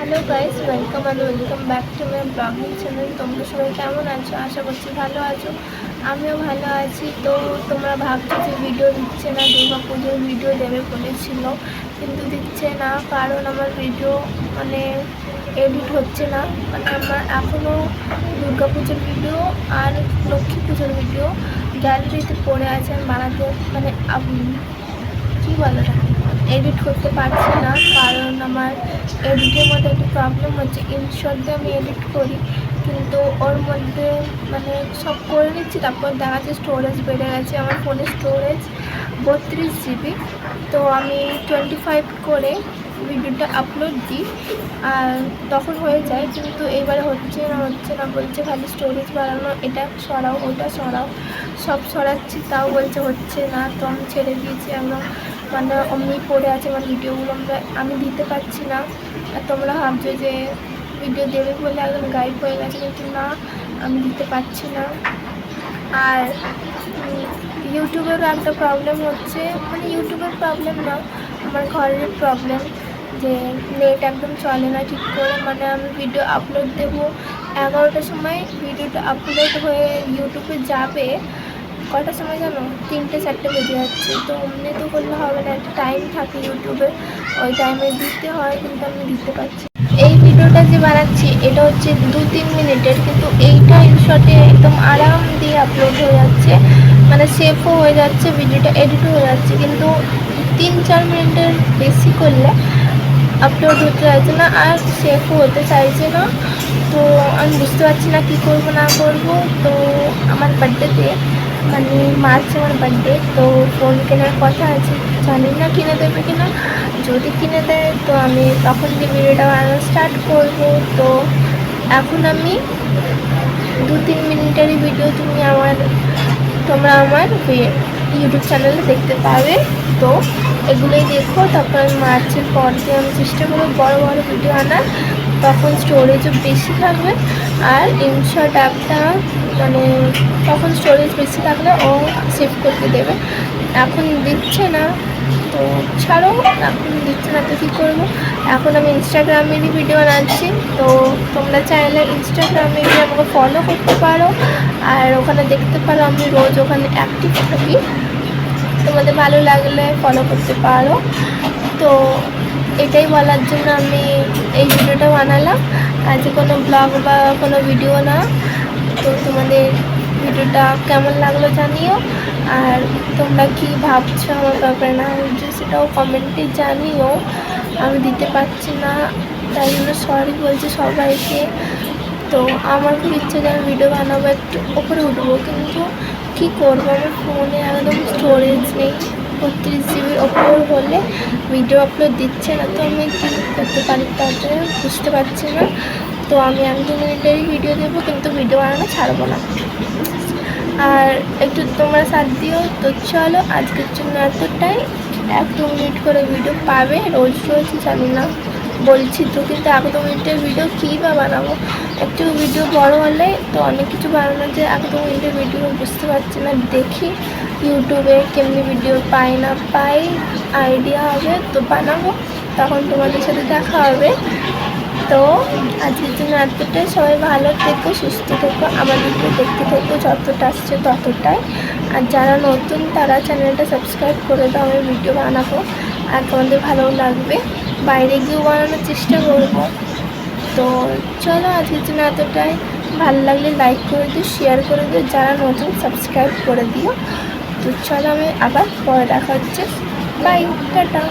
Hello guys, welcome back to my blogging channel. তোমরা সবাই কেমন আছো? আশা করছি ভালো আছো। আমিও ভালো আছি। তো তোমরা ভাবছো যে ভিডিও দিচ্ছে না, দুর্গা পুজোর ভিডিও দেবে বলেছিল কিন্তু দিচ্ছে না, কারণ আমার ভিডিও এডিট হচ্ছে না। আমার এখনও দুর্গা পুজোর ভিডিও আর লক্ষ্মী পুজোর ভিডিও গ্যালারিতে পড়ে আছে। আমি বানাতে কী বলে না, এডিট করতে পারছি না, কারণ আমার এডিটের মধ্যে একটু প্রবলেম হচ্ছে। ইনশট দিয়ে আমি এডিট করি, কিন্তু ওর মধ্যে সব করে নিচ্ছি, তারপর দেখা যাচ্ছে স্টোরেজ বেড়ে গেছে। আমার ফোনের স্টোরেজ 32 জিবি। তো আমি 25 করে ভিডিওটা আপলোড দিই আর তখন হয়ে যায়, কিন্তু এবারে হচ্ছে না বলছে খালি স্টোরেজ বাড়ানো, এটা সরাও ওটা সরাও, সব সরাচ্ছি তাও বলছে হচ্ছে না। তো আমি ছেড়ে দিয়েছি। একদম অমনি পড়ে আছে আমার ভিডিওগুলো, আমি দিতে পারছি না। আর তোমরা ভাবছো যে ভিডিও দেবে বলে একদম গাইড হয়ে গেছে, কিন্তু না, আমি দিতে পারছি না। আর ইউটিউবেরও একটা প্রবলেম হচ্ছে, ইউটিউবের প্রবলেম না, আমার ঘরের প্রবলেম, যে নেট একদম চলে না ঠিক করে। আমি ভিডিও আপলোড দেবো 11টার সময়, ভিডিওটা আপলোড হয়ে ইউটিউবে যাবে কটার সময় জানো? 3টে-4টে বেজে যাচ্ছে। তো অমনি তো করলে হবে না, একটা টাইম থাকে ইউটিউবে, ওই টাইমে দিতে হয়, কিন্তু আমি দিতে পারছি। এই ভিডিওটা যে বানাচ্ছি এটা হচ্ছে 2-3 মিনিটের, কিন্তু এইটা ইনশটে একদম আরাম দিয়ে আপলোড হয়ে যাচ্ছে, সেভও হয়ে যাচ্ছে, ভিডিওটা এডিটও হয়ে যাচ্ছে, কিন্তু 3-4 মিনিটের বেশি করলে আপলোড হতে চাইছে না আর সেভও হতে চাইছে না। তো আমি বুঝতে পারছি না কী করবো না করবো। তো আমার বার্থডেতে মার্চে আমার বার্থডে, তো ফোন কেনার কথা আছে, জানি না কিনে দেবে কিনা। যদি কিনে দেয় তো আমি তখন যে ভিডিওটা বানানো স্টার্ট করবো। তো এখন আমি 2-3 মিনিটেরই ভিডিও তোমরা আমার ইউটিউব চ্যানেলে দেখতে পাবে। তো এগুলোই দেখো। তারপর আমি মার্চের পর দিয়ে আমি চেষ্টা করবো বড় বড় ভিডিও আনার, তখন স্টোরেজও বেশি থাকবে। আর ইনশট অ্যাপটা তখন স্টোরেজ বেশি থাকলে ও সেভ করতে দেবে। এখন দিচ্ছে না, তো ছাড়ো, এখন দিচ্ছে না তো কী করবো। এখন আমি ইনস্টাগ্রামেরই ভিডিও বানাচ্ছি। তো তোমরা চাইলে ইনস্টাগ্রামে গিয়ে আমাকে ফলো করতে পারো, আর ওখানে দেখতে পারো আমি রোজ ওখানে অ্যাক্টিভ থাকি। তোমাদের ভালো লাগলে ফলো করতে পারো। তো এটাই বলার জন্য আমি এই ভিডিওটা বানালাম, আজ কোনো ব্লগ বা কোনো ভিডিও না। তো তোমাদের ভিডিওটা কেমন লাগলো জানিও, আর তোমরা কি ভাবছো আমার ব্যাপারে না ভাবছো সেটাও কমেন্টে জানিও। আমি দিতে পারছি না, তাই জন্য সরি বলছি সবাইকে। তো আমার খুব ইচ্ছে যে আমি ভিডিও বানাবো, একটু ওপরে উঠবো, কিন্তু কী করবো, আমার ফোনে একদম স্টোরেজ নেই। 32 জিবির ওপর হলে ভিডিও আপলোড দিচ্ছে না। তো আমি কী করতে পারি তাদের বুঝতে পারছি না। তো আমি 1-2 মিনিটেরই ভিডিও দেবো, কিন্তু ভিডিও বানানো ছাড়বো না। আর একটু তোমরা সাথ দিও। তো চলো, আজকের জন্য এতটাই। 1-2 মিনিট করে ভিডিও পাবে রোজ রোজ, জানি না বলছি তো, কিন্তু 1-2 মিনিটের ভিডিও কী বা বানাবো। একটু ভিডিও বড় হলে তো অনেক কিছু বানানো যায়, 1-2 মিনিটের ভিডিও বুঝতে পারছি না। দেখি ইউটিউবে কেমনি ভিডিও পাই না পাই, আইডিয়া হবে তো বানাবো, তখন তোমাদের সাথে দেখা হবে। তো আজকের জন্য এতটাই। সবাই ভালো থেকো, সুস্থ থেকো, আমার ভিডিও দেখতে থেকো, যতটা আসছে ততটাই। আর যারা নতুন তারা চ্যানেলটা সাবস্ক্রাইব করে দাও, আমি ভিডিও বানাবো আর তোমাদের ভালো লাগবে। বাইরে গিয়েও বানানোর চেষ্টা করবো। তো চলো, আজকের জন্য এতটাই। ভালো লাগলে লাইক করে দিও, শেয়ার করে দিও, যারা নতুন সাবস্ক্রাইব করে দিও। তো চলো, আমি আবার পরে দেখা হচ্ছে। Bye, tata.